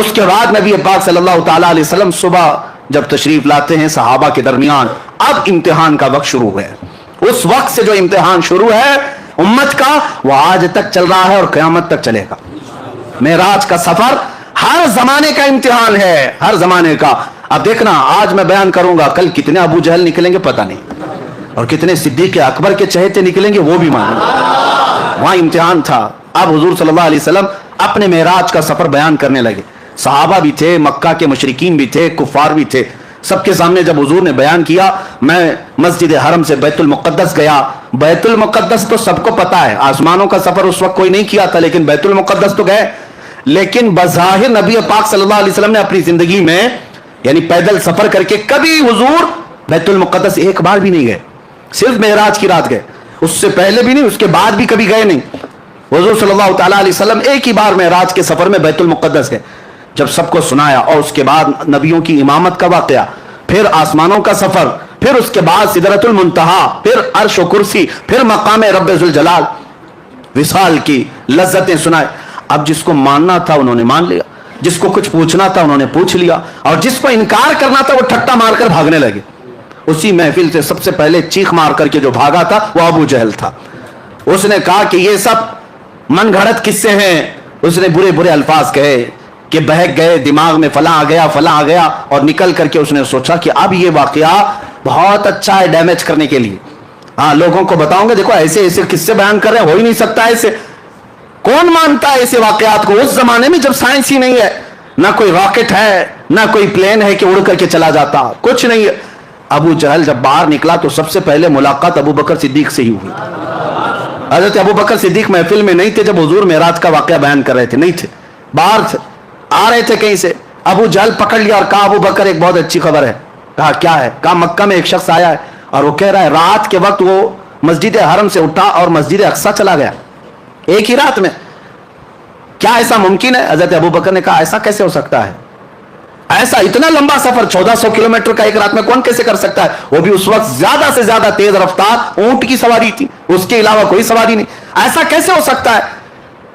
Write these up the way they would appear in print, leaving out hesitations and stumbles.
اس کے بعد نبی پاک صلی اللہ تعالی علیہ وسلم صبح جب تشریف لاتے ہیں صحابہ کے درمیان، اب امتحان کا وقت شروع ہے. اس وقت سے جو امتحان شروع ہے امت کا، وہ آج تک چل رہا ہے اور قیامت تک چلے گا. معراج کا سفر ہر زمانے کا امتحان ہے، ہر زمانے کا. اب دیکھنا آج میں بیان کروں گا، کل کتنے ابو جہل نکلیں گے پتہ نہیں، اور کتنے صدیق اکبر کے چہتے نکلیں گے وہ بھی معلوم. وہاں امتحان تھا. اب حضور صلی اللہ علیہ وسلم اپنے معراج کا سفر بیان کرنے لگے. صحابہ بھی تھے، مکہ کے مشرکین بھی تھے، کفار بھی تھے. سب کے سامنے جب حضور نے بیان کیا، میں مسجد حرم سے بیت المقدس گیا. بیت المقدس تو سب کو پتا ہے، آسمانوں کا سفر اس وقت کوئی نہیں کیا تھا، لیکن بیت المقدس تو گئے. لیکن بظاہر نبی پاک صلی اللہ علیہ وسلم نے اپنی زندگی میں یعنی پیدل سفر کر کے کبھی حضور بیت المقدس ایک بار بھی نہیں گئے. صرف معراج کی رات گئے، اس سے پہلے بھی نہیں، اس کے بعد بھی کبھی گئے نہیں. حضور صلی اللہ تعالی علیہ وسلم ایک ہی بار معراج کے سفر میں بیت المقدس گئے. جب سب کو سنایا اور اس کے بعد نبیوں کی امامت کا واقعہ، پھر آسمانوں کا سفر، پھر اس کے بعد سدرۃ المنتہا، پھر عرش و کرسی، پھر مقام رب ذوالجلال، وصال کی لذتیں سنائے. اب جس کو ماننا تھا انہوں نے مان لیا، جس کو کچھ پوچھنا تھا انہوں نے پوچھ لیا، اور جس کو انکار کرنا تھا وہ ٹھٹا مار کر بھاگنے لگے. اسی محفل سے سب سے پہلے چیخ مار کر کے جو بھاگا تھا وہ ابو جہل تھا. اس نے کہا کہ یہ سب من گھڑت قصے ہیں. اس نے برے برے الفاظ کہے کہ بہک گئے، دماغ میں فلاں آ گیا، فلاں آ گیا، اور نکل کر کے اس نے سوچا کہ اب یہ واقعہ بہت اچھا ہے ڈیمیج کرنے کے لیے. ہاں لوگوں کو بتاؤں گے دیکھو ایسے ایسے قصے بیان کر رہے ہیں، ہو ہی نہیں سکتا ایسے. کون مانتا ہے ایسے واقعات کو اس زمانے میں جب سائنس ہی نہیں ہے، نہ کوئی راکٹ ہے، نہ کوئی پلین ہے کہ اڑ کر کے چلا جاتا، کچھ نہیں ہے. ابو جہل جب باہر نکلا تو سب سے پہلے ملاقات ابو بکر صدیق سے ہی ہوئی. حضرت ابو بکر صدیق محفل میں نہیں تھے جب حضور معراج کا واقعہ بیان کر رہے تھے، نہیں تھے، باہر تھے، آ رہے تھے کہیں سے. ابو جہل پکڑ لیا اور کہا ابو بکر ایک بہت اچھی خبر ہے. کہا کیا ہے؟ کہا مکہ میں ایک شخص آیا ہے اور وہ کہہ رہا ہے رات کے وقت وہ مسجد حرم سے اٹھا اور مسجد اقصی چلا گیا ایک ہی رات میں. کیا ایسا ممکن ہے؟ حضرت ابو بکر نے کہا ایسا کیسے ہو سکتا ہے؟ ایسا اتنا لمبا سفر 1400 کلومیٹر کا ایک رات میں کون کیسے کر سکتا ہے؟ وہ بھی اس وقت زیادہ سے زیادہ تیز رفتار اونٹ کی سواری تھی، اس کے علاوہ کوئی سواری نہیں. ایسا کیسے ہو سکتا ہے؟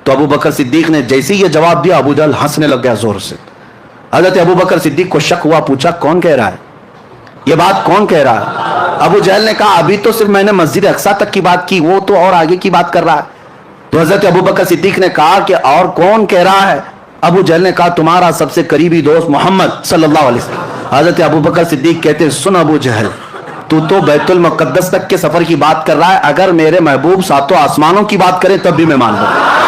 تو ابو بکر صدیق نے جیسے ہی یہ جواب دیا ابو جہل ہنسنے لگ گیا زور سے. حضرت ابو بکر صدیق کو شک ہوا، پوچھا کون کہہ رہا ہے یہ بات، کون کہہ رہا ہے؟ ابو جہل نے کہا ابھی تو صرف میں نے مسجد اقصی تک کی بات کی، وہ تو اور آگے کی بات کر رہا ہے. تو حضرت ابو بکر صدیق نے کہا کہ اور کون کہہ رہا ہے؟ ابو جہل نے کہا تمہارا سب سے قریبی دوست محمد صلی اللہ علیہ وسلم. حضرت ابو بکر صدیق کہتے سن ابو جہل، تو بیت المقدس تک کے سفر کی بات کر رہا ہے، اگر میرے محبوب ساتوں آسمانوں کی بات کرے تب بھی میں مان لوں.